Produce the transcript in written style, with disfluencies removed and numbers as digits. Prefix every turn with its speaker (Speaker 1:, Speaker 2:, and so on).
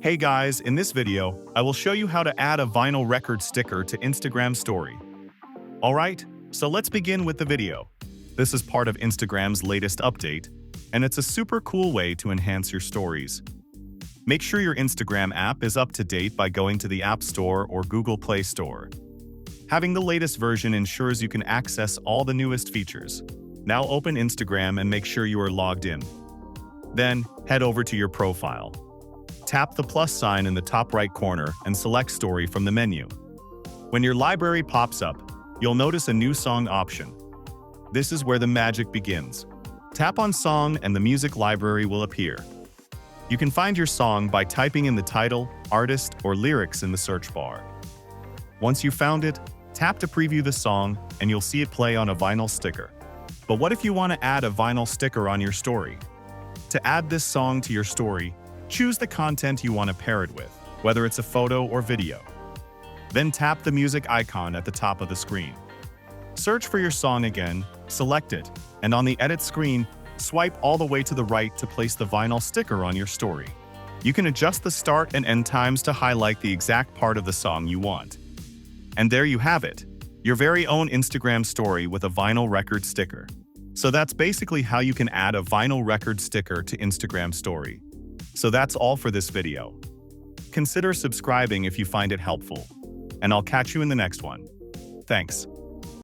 Speaker 1: Hey guys, in this video, I will show you how to add a vinyl record sticker to Instagram story. Alright, so let's begin with the video. This is part of Instagram's latest update, and it's a super cool way to enhance your stories. Make sure your Instagram app is up to date by going to the App Store or Google Play Store. Having the latest version ensures you can access all the newest features. Now open Instagram and make sure you are logged in. Then, head over to your profile. Tap the plus sign in the top right corner and select Story from the menu. When your library pops up, you'll notice a new song option. This is where the magic begins. Tap on Song and the music library will appear. You can find your song by typing in the title, artist, or lyrics in the search bar. Once you've found it, tap to preview the song and you'll see it play on a vinyl sticker. But what if you want to add a vinyl sticker on your story? To add this song to your story, choose the content you want to pair it with, whether it's a photo or video. Then tap the music icon at the top of the screen. Search for your song again, select it, and on the edit screen, swipe all the way to the right to place the vinyl sticker on your story. You can adjust the start and end times to highlight the exact part of the song you want. And there you have it, your very own Instagram story with a vinyl record sticker. So that's basically how you can add a vinyl record sticker to Instagram story. So that's all for this video. Consider subscribing if you find it helpful, and I'll catch you in the next one. Thanks.